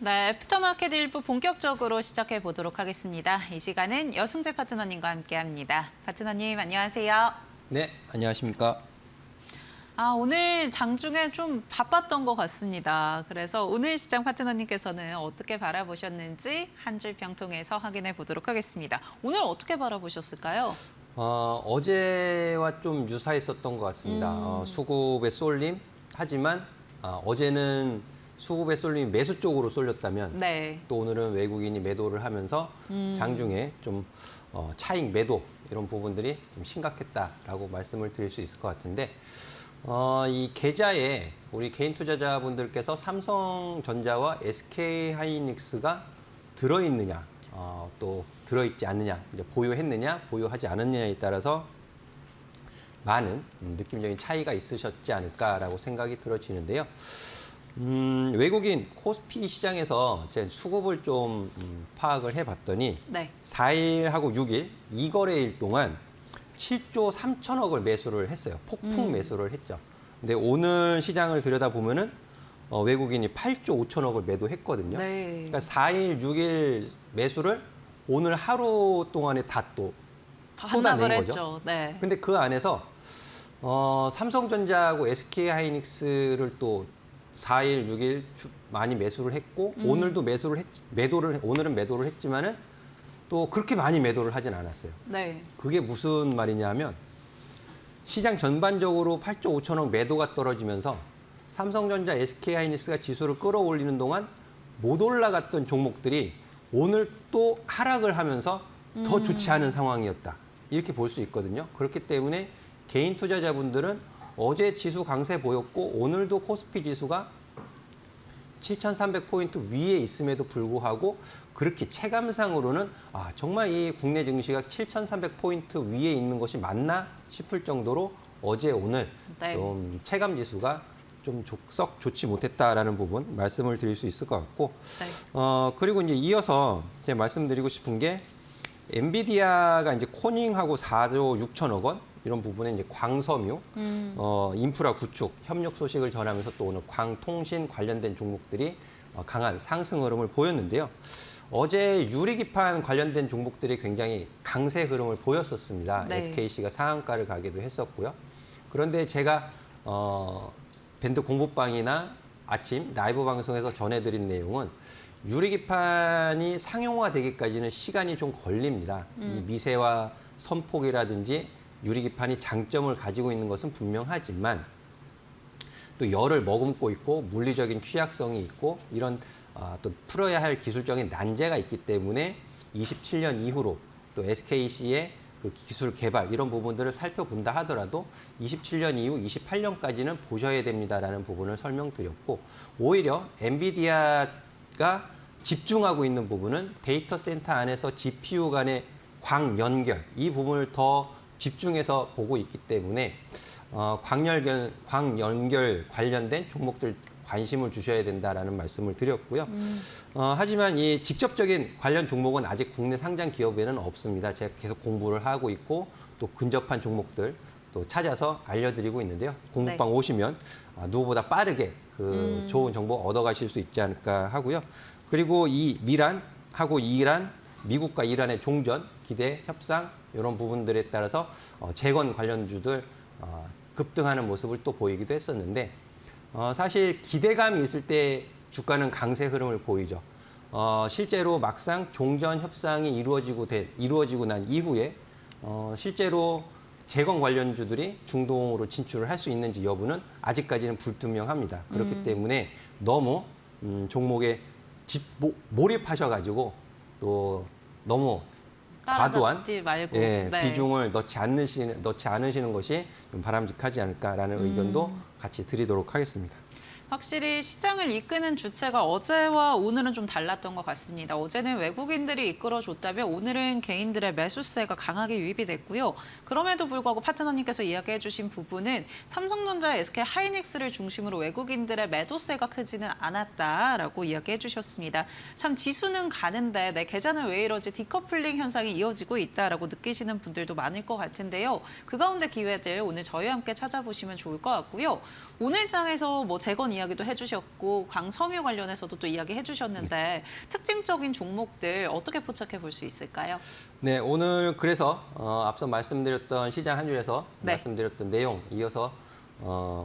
네, 애프터마켓 1부 본격적으로 시작해 보도록 하겠습니다. 이 시간은 여승재 파트너님과 함께합니다. 파트너님 안녕하세요. 네, 안녕하십니까. 오늘 장중에 좀 바빴던 것 같습니다. 그래서 오늘 시장 파트너님께서는 어떻게 바라보셨는지 한 줄 평 통해서 확인해 보도록 하겠습니다. 오늘 어떻게 바라보셨을까요? 어제와 좀 유사했었던 것 같습니다. 수급의 쏠림, 하지만 어제는 수급의 쏠림이 매수 쪽으로 쏠렸다면 네. 또 오늘은 외국인이 매도를 하면서 장중에 좀 차익 매도 이런 부분들이 좀 심각했다라고 말씀을 드릴 수 있을 것 같은데 이 계좌에 우리 개인 투자자분들께서 삼성전자와 SK하이닉스가 들어있느냐 또 들어있지 않느냐, 이제 보유했느냐 보유하지 않았느냐에 따라서 많은 느낌적인 차이가 있으셨지 않을까라고 생각이 들어지는데요. 외국인 코스피 시장에서 제 수급을 좀 파악을 해봤더니 네. 4일하고 6일 2거래일 동안 7조 3천억을 매수를 했어요. 폭풍 매수를 했죠. 근데 오늘 시장을 들여다보면은 외국인이 8조 5천억을 매도했거든요. 네. 그러니까 4일, 6일 매수를 오늘 하루 동안에 다 또 쏟아낸 거죠. 했죠. 네. 근데 그 안에서 삼성전자하고 SK하이닉스를 또 4일, 6일 많이 매수를 했고 오늘도 오늘은 매도를 했지만은 또 그렇게 많이 매도를 하진 않았어요. 네. 그게 무슨 말이냐면 시장 전반적으로 8조 5천억 매도가 떨어지면서 삼성전자, SK하이닉스가 지수를 끌어올리는 동안 못 올라갔던 종목들이 오늘 또 하락을 하면서 더 좋지 않은 상황이었다. 이렇게 볼 수 있거든요. 그렇기 때문에 개인 투자자분들은 어제 지수 강세 보였고 오늘도 코스피 지수가 7,300포인트 위에 있음에도 불구하고 그렇게 체감상으로는 정말 이 국내 증시가 7,300포인트 위에 있는 것이 맞나 싶을 정도로 어제 오늘 네. 좀 체감 지수가 좀 썩 좋지 못했다라는 부분 말씀을 드릴 수 있을 것 같고 네. 그리고 이제 이어서 제가 말씀드리고 싶은 게 엔비디아가 이제 코닝하고 4조 6천억 원 이런 부분에 이제 광섬유, 인프라 구축, 협력 소식을 전하면서 또 오늘 광통신 관련된 종목들이 강한 상승 흐름을 보였는데요. 어제 유리기판 관련된 종목들이 굉장히 강세 흐름을 보였었습니다. 네. SKC가 상한가를 가기도 했었고요. 그런데 제가 밴드 공부방이나 아침 라이브 방송에서 전해드린 내용은 유리기판이 상용화되기까지는 시간이 좀 걸립니다. 이 미세화 선폭이라든지 유리기판이 장점을 가지고 있는 것은 분명하지만 또 열을 머금고 있고 물리적인 취약성이 있고 이런 또 풀어야 할 기술적인 난제가 있기 때문에 27년 이후로 또 SKC의 그 기술 개발 이런 부분들을 살펴본다 하더라도 27년 이후 28년까지는 보셔야 됩니다라는 부분을 설명드렸고 오히려 엔비디아가 집중하고 있는 부분은 데이터 센터 안에서 GPU 간의 광 연결 이 부분을 더 집중해서 보고 있기 때문에 광 연결 관련된 종목들 관심을 주셔야 된다라는 말씀을 드렸고요. 하지만 이 직접적인 관련 종목은 아직 국내 상장 기업에는 없습니다. 제가 계속 공부를 하고 있고 또 근접한 종목들 또 찾아서 알려드리고 있는데요. 공부방 네. 오시면 누구보다 빠르게 그 좋은 정보 얻어가실 수 있지 않을까 하고요. 그리고 이 미란하고 이란, 미국과 이란의 종전, 기대, 협상 이런 부분들에 따라서 재건 관련주들 급등하는 모습을 또 보이기도 했었는데 사실 기대감이 있을 때 주가는 강세 흐름을 보이죠. 실제로 막상 종전 협상이 이루어지고 난 이후에 실제로 재건 관련주들이 중동으로 진출을 할 수 있는지 여부는 아직까지는 불투명합니다. 그렇기 때문에 너무 종목에 몰입하셔가지고 또 너무 과도한 말고. 네. 네. 비중을 넣지 않으시는 것이 좀 바람직하지 않을까라는 의견도 같이 드리도록 하겠습니다. 확실히 시장을 이끄는 주체가 어제와 오늘은 좀 달랐던 것 같습니다. 어제는 외국인들이 이끌어줬다면 오늘은 개인들의 매수세가 강하게 유입이 됐고요. 그럼에도 불구하고 파트너님께서 이야기해 주신 부분은 삼성전자, SK하이닉스를 중심으로 외국인들의 매도세가 크지는 않았다라고 이야기해 주셨습니다. 참 지수는 가는데 내 계좌는 왜 이러지 디커플링 현상이 이어지고 있다라고 느끼시는 분들도 많을 것 같은데요. 그 가운데 기회들 오늘 저희와 함께 찾아보시면 좋을 것 같고요. 오늘 장에서 뭐 재건 이야기도 해주셨고 광섬유 관련해서도 또 이야기 해주셨는데 특징적인 종목들 어떻게 포착해 볼 수 있을까요? 네, 오늘 그래서 앞서 말씀드렸던 시장 한 줄에서 네. 말씀드렸던 내용 이어서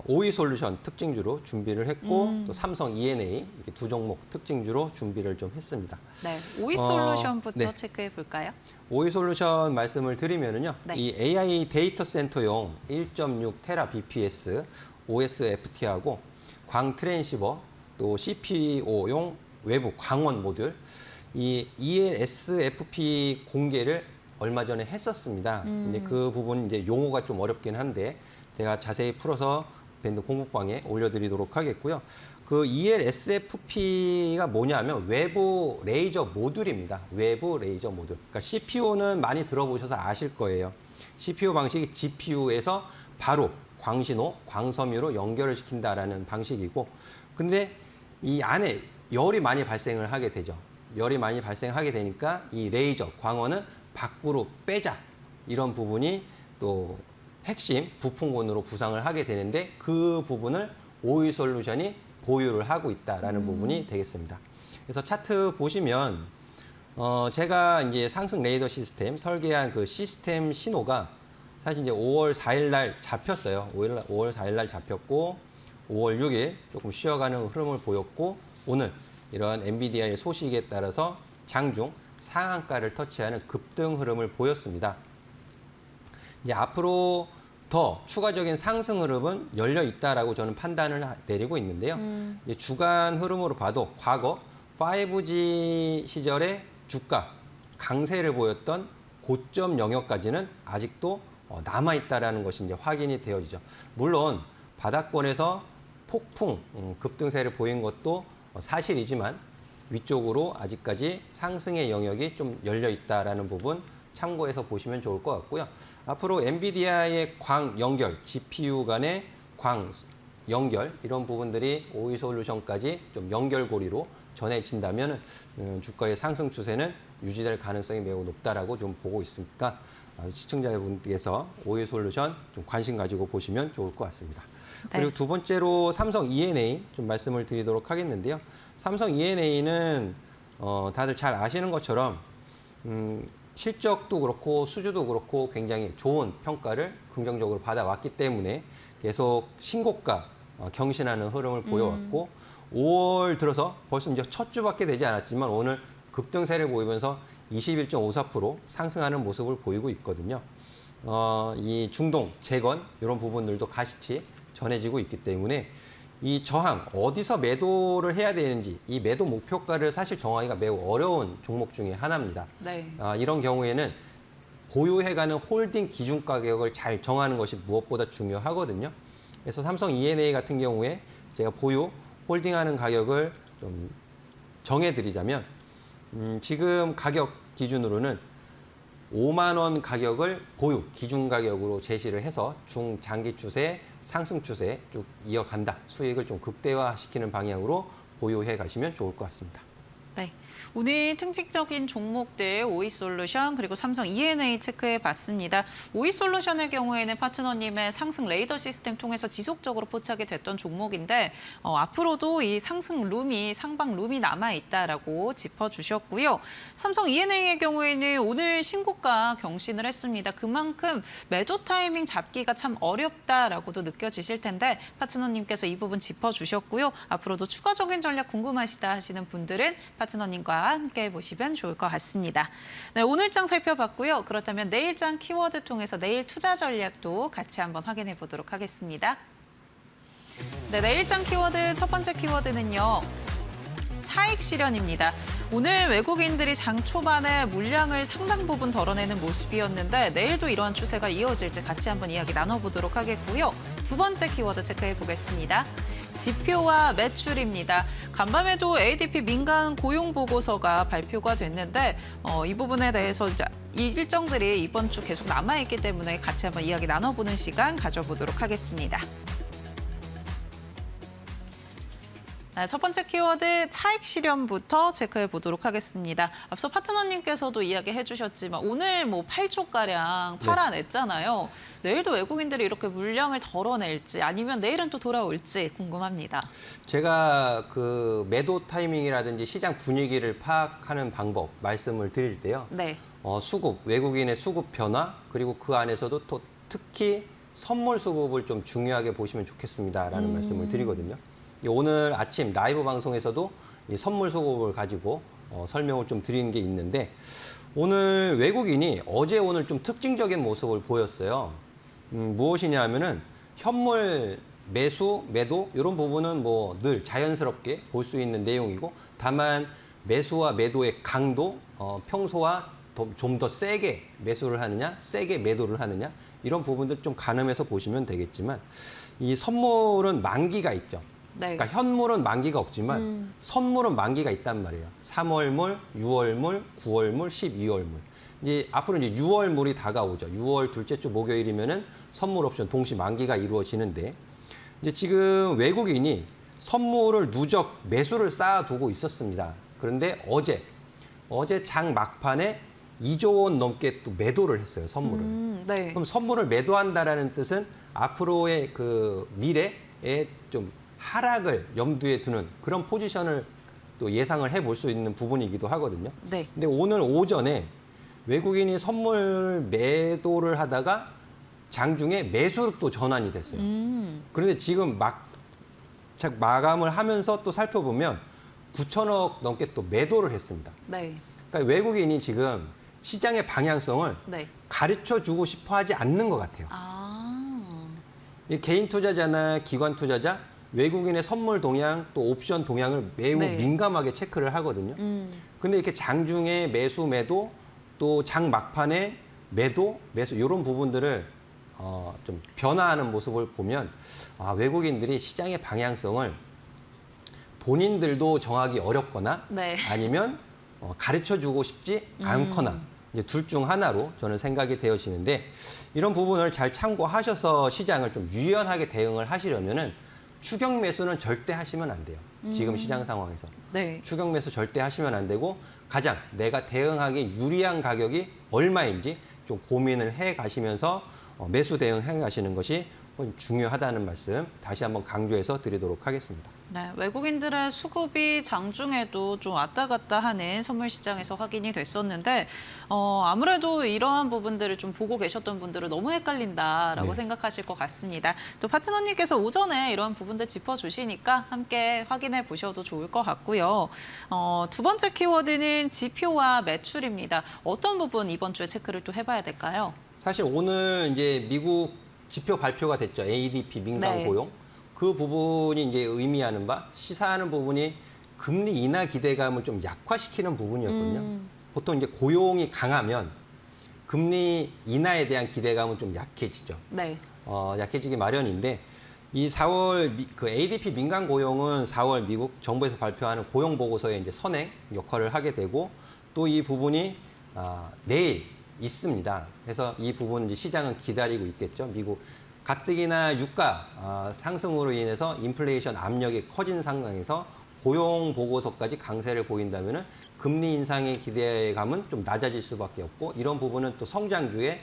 오이솔루션 특징주로 준비를 했고 또 삼성 E&A 이렇게 두 종목 특징주로 준비를 좀 했습니다. 네, 오이솔루션부터 네. 체크해 볼까요? 오이솔루션 말씀을 드리면은요, 네. 이 AI 데이터 센터용 1.6 테라 BPS OSFT하고 광 트랜시버 또 CPO용 외부 광원 모듈 이 ELSFP 공개를 얼마 전에 했었습니다. 근데 그 부분 이제 용어가 좀 어렵긴 한데 제가 자세히 풀어서 밴드 공부방에 올려드리도록 하겠고요. 그 ELSFP가 뭐냐면 외부 레이저 모듈입니다. 외부 레이저 모듈. 그러니까 CPU는 많이 들어보셔서 아실 거예요. CPU 방식이 GPU에서 바로 광신호, 광섬유로 연결을 시킨다라는 방식이고, 근데 이 안에 열이 많이 발생을 하게 되죠. 열이 많이 발생하게 되니까 이 레이저, 광원은 밖으로 빼자. 이런 부분이 또 핵심 부품군으로 구상을 하게 되는데 그 부분을 오이솔루션이 보유를 하고 있다라는 부분이 되겠습니다. 그래서 차트 보시면 제가 이제 상승 레이더 시스템 설계한 그 시스템 신호가 사실 이제 5월 4일 날 잡혔어요. 5월 4일 날 잡혔고 5월 6일 조금 쉬어가는 흐름을 보였고 오늘 이러한 엔비디아의 소식에 따라서 장중 상한가를 터치하는 급등 흐름을 보였습니다. 이제 앞으로 더 추가적인 상승 흐름은 열려 있다라고 저는 판단을 내리고 있는데요. 이제 주간 흐름으로 봐도 과거 5G 시절의 주가 강세를 보였던 고점 영역까지는 아직도 남아 있다라는 것이 이제 확인이 되어지죠. 물론 바닥권에서 폭풍 급등세를 보인 것도 사실이지만 위쪽으로 아직까지 상승의 영역이 좀 열려 있다라는 부분 참고해서 보시면 좋을 것 같고요. 앞으로 엔비디아의 광 연결, GPU 간의 광 연결 이런 부분들이 오이솔루션까지 좀 연결고리로 전해진다면 주가의 상승 추세는 유지될 가능성이 매우 높다라고 좀 보고 있으니까 시청자분께서 오이솔루션 좀 관심 가지고 보시면 좋을 것 같습니다. 네. 그리고 두 번째로 삼성 E&A 좀 말씀을 드리도록 하겠는데요. 삼성 E&A는 다들 잘 아시는 것처럼 실적도 그렇고 수주도 그렇고 굉장히 좋은 평가를 긍정적으로 받아왔기 때문에 계속 신고가 경신하는 흐름을 보여왔고 5월 들어서 벌써 이제 첫 주밖에 되지 않았지만 오늘 급등세를 보이면서 21.54% 상승하는 모습을 보이고 있거든요. 이 중동, 재건 이런 부분들도 같이 전해지고 있기 때문에 이 저항 어디서 매도를 해야 되는지 이 매도 목표가를 사실 정하기가 매우 어려운 종목 중에 하나입니다. 네. 이런 경우에는 보유해가는 홀딩 기준 가격을 잘 정하는 것이 무엇보다 중요하거든요. 그래서 삼성 E&A 같은 경우에 제가 보유 홀딩하는 가격을 좀 정해드리자면 지금 가격 기준으로는 5만 원 가격을 보유 기준 가격으로 제시를 해서 중장기 추세 상승 추세 쭉 이어간다. 수익을 좀 극대화시키는 방향으로 보유해 가시면 좋을 것 같습니다. 네, 오늘 특징적인 종목들 오이솔루션 그리고 삼성 E&A 체크해 봤습니다. 오이솔루션의 경우에는 파트너님의 상승 레이더 시스템 통해서 지속적으로 포착이 됐던 종목인데 앞으로도 이 상승 룸이 상방 룸이 남아 있다라고 짚어주셨고요. 삼성 E&A의 경우에는 오늘 신고가 경신을 했습니다. 그만큼 매도 타이밍 잡기가 참 어렵다라고도 느껴지실 텐데 파트너님께서 이 부분 짚어주셨고요. 앞으로도 추가적인 전략 궁금하시다 하시는 분들은 파트너님과 함께 보시면 좋을 것 같습니다. 네, 오늘장 살펴봤고요. 그렇다면 내일장 키워드 통해서 내일 투자 전략도 같이 한번 확인해 보도록 하겠습니다. 네, 내일장 키워드 첫 번째 키워드는요. 차익 실현입니다. 오늘 외국인들이 장 초반에 물량을 상당 부분 덜어내는 모습이었는데 내일도 이러한 추세가 이어질지 같이 한번 이야기 나눠보도록 하겠고요. 두 번째 키워드 체크해 보겠습니다. 지표와 매출입니다. 간밤에도 ADP 민간 고용 보고서가 발표가 됐는데 이 부분에 대해서 이 일정들이 이번 주 계속 남아있기 때문에 같이 한번 이야기 나눠보는 시간 가져보도록 하겠습니다. 네, 첫 번째 키워드 차익 실현부터 체크해 보도록 하겠습니다. 앞서 파트너님께서도 이야기해 주셨지만 오늘 뭐 8조가량 팔아냈잖아요. 내일도 외국인들이 이렇게 물량을 덜어낼지 아니면 내일은 또 돌아올지 궁금합니다. 제가 그 매도 타이밍이라든지 시장 분위기를 파악하는 방법 말씀을 드릴 때요. 네. 수급, 외국인의 수급 변화, 그리고 그 안에서도 또 특히 선물 수급을 좀 중요하게 보시면 좋겠습니다라는 말씀을 드리거든요. 오늘 아침 라이브 방송에서도 이 선물 수급을 가지고 설명을 좀 드린 게 있는데 오늘 외국인이 어제 오늘 좀 특징적인 모습을 보였어요. 무엇이냐 하면은 현물 매수, 매도 이런 부분은 뭐 늘 자연스럽게 볼 수 있는 내용이고 다만 매수와 매도의 강도, 평소와 좀 더 세게 매수를 하느냐, 세게 매도를 하느냐 이런 부분들 좀 가늠해서 보시면 되겠지만 이 선물은 만기가 있죠. 네. 그러니까 현물은 만기가 없지만 선물은 만기가 있단 말이에요. 3월물, 6월물, 9월물, 12월물. 이제 앞으로 이제 6월물이 다가오죠. 6월 둘째 주 목요일이면은 선물 옵션 동시 만기가 이루어지는데 이제 지금 외국인이 선물을 누적 매수를 쌓아두고 있었습니다. 그런데 어제 장 막판에 2조 원 넘게 또 매도를 했어요, 선물을. 네. 그럼 선물을 매도한다라는 뜻은 앞으로의 그 미래에 좀 하락을 염두에 두는 그런 포지션을 또 예상을 해볼 수 있는 부분이기도 하거든요. 네. 근데 오늘 오전에 외국인이 선물 매도를 하다가 장중에 매수로 또 전환이 됐어요. 그런데 지금 마감을 하면서 또 살펴보면 9천억 넘게 또 매도를 했습니다. 네. 그러니까 외국인이 지금 시장의 방향성을 네. 가르쳐 주고 싶어 하지 않는 것 같아요. 이 개인 투자자나 기관 투자자, 외국인의 선물 동향 또 옵션 동향을 매우 네. 민감하게 체크를 하거든요. 근데 이렇게 장중에 매수, 매도 또 장 막판에 매도, 매수 이런 부분들을 좀 변화하는 모습을 보면 외국인들이 시장의 방향성을 본인들도 정하기 어렵거나 네. 아니면 가르쳐주고 싶지 않거나 이제 둘 중 하나로 저는 생각이 되어지는데 이런 부분을 잘 참고하셔서 시장을 좀 유연하게 대응을 하시려면은 추격 매수는 절대 하시면 안 돼요. 지금 시장 상황에서. 네. 추격 매수 절대 하시면 안 되고 가장 내가 대응하기 유리한 가격이 얼마인지 좀 고민을 해 가시면서 매수 대응해 가시는 것이 중요하다는 말씀 다시 한번 강조해서 드리도록 하겠습니다. 네, 외국인들의 수급이 장중에도 좀 왔다 갔다 하는 선물 시장에서 확인이 됐었는데 아무래도 이러한 부분들을 좀 보고 계셨던 분들은 너무 헷갈린다라고 네. 생각하실 것 같습니다. 또 파트너님께서 오전에 이러한 부분들 짚어주시니까 함께 확인해 보셔도 좋을 것 같고요. 두 번째 키워드는 지표와 매출입니다. 어떤 부분 이번 주에 체크를 또 해봐야 될까요? 사실 오늘 이제 미국 지표 발표가 됐죠. ADP 민간 네. 고용. 그 부분이 이제 의미하는 바 시사하는 부분이 금리 인하 기대감을 좀 약화시키는 부분이었거든요. 보통 이제 고용이 강하면 금리 인하에 대한 기대감은 좀 약해지죠. 네. 약해지기 마련인데 이 4월 그 ADP 민간 고용은 4월 미국 정부에서 발표하는 고용 보고서의 이제 선행 역할을 하게 되고 또 이 부분이 내일 있습니다. 그래서 이 부분 이제 시장은 기다리고 있겠죠. 미국 가뜩이나 유가 상승으로 인해서 인플레이션 압력이 커진 상황에서 고용 보고서까지 강세를 보인다면은 금리 인상의 기대감은 좀 낮아질 수밖에 없고 이런 부분은 또 성장주의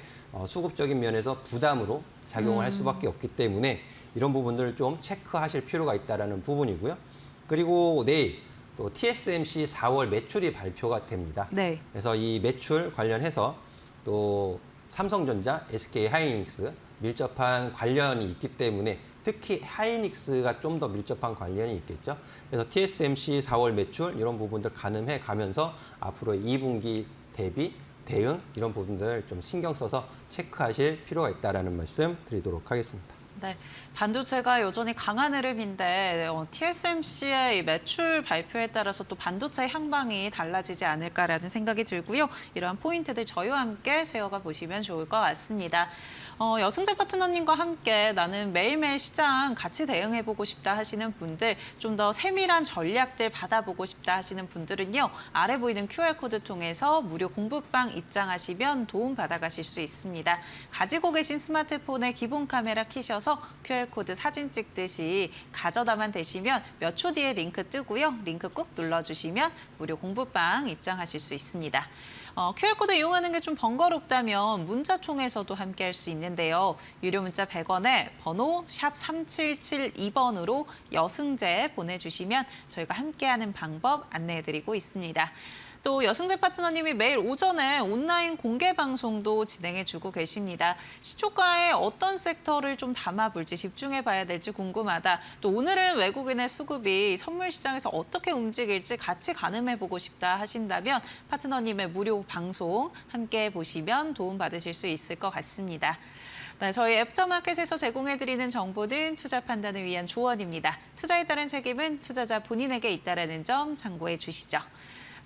수급적인 면에서 부담으로 작용을 할 수밖에 없기 때문에 이런 부분들을 좀 체크하실 필요가 있다라는 부분이고요. 그리고 내일 또 TSMC 4월 매출이 발표가 됩니다. 네. 그래서 이 매출 관련해서 또 삼성전자, SK 하이닉스 밀접한 관련이 있기 때문에 특히 하이닉스가 좀 더 밀접한 관련이 있겠죠. 그래서 TSMC 4월 매출 이런 부분들 가늠해 가면서 앞으로 2분기 대비 대응 이런 부분들 좀 신경 써서 체크하실 필요가 있다라는 말씀 드리도록 하겠습니다. 네, 반도체가 여전히 강한 흐름인데 TSMC의 이 매출 발표에 따라서 또 반도체 향방이 달라지지 않을까라는 생각이 들고요. 이러한 포인트들 저희와 함께 세워가 보시면 좋을 것 같습니다. 여승재 파트너님과 함께 나는 매일매일 시장 같이 대응해보고 싶다 하시는 분들, 좀 더 세밀한 전략들 받아보고 싶다 하시는 분들은요. 아래 보이는 QR코드 통해서 무료 공부방 입장하시면 도움 받아가실 수 있습니다. 가지고 계신 스마트폰에 기본 카메라 켜셔서 들어가셔서 QR코드 사진 찍듯이 가져다만 대시면 몇 초 뒤에 링크 뜨고요. 링크 꾹 눌러주시면 무료 공부방 입장하실 수 있습니다. QR코드 이용하는 게 좀 번거롭다면 문자 통해서도 함께 할 수 있는데요. 유료 문자 100원에 번호 샵 3772번으로 여승재 보내주시면 저희가 함께하는 방법 안내해드리고 있습니다. 또 여승재 파트너님이 매일 오전에 온라인 공개 방송도 진행해주고 계십니다. 시초가에 어떤 섹터를 좀 담아볼지 집중해봐야 될지 궁금하다. 또 오늘은 외국인의 수급이 선물 시장에서 어떻게 움직일지 같이 가늠해보고 싶다 하신다면 파트너님의 무료 방송 함께 보시면 도움받으실 수 있을 것 같습니다. 네, 저희 애프터마켓에서 제공해드리는 정보는 투자 판단을 위한 조언입니다. 투자에 따른 책임은 투자자 본인에게 있다는 점 참고해 주시죠.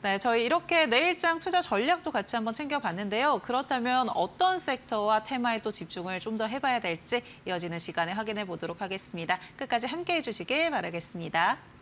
네, 저희 이렇게 내일장 투자 전략도 같이 한번 챙겨봤는데요. 그렇다면 어떤 섹터와 테마에 또 집중을 좀 더 해봐야 될지 이어지는 시간에 확인해 보도록 하겠습니다. 끝까지 함께해 주시길 바라겠습니다.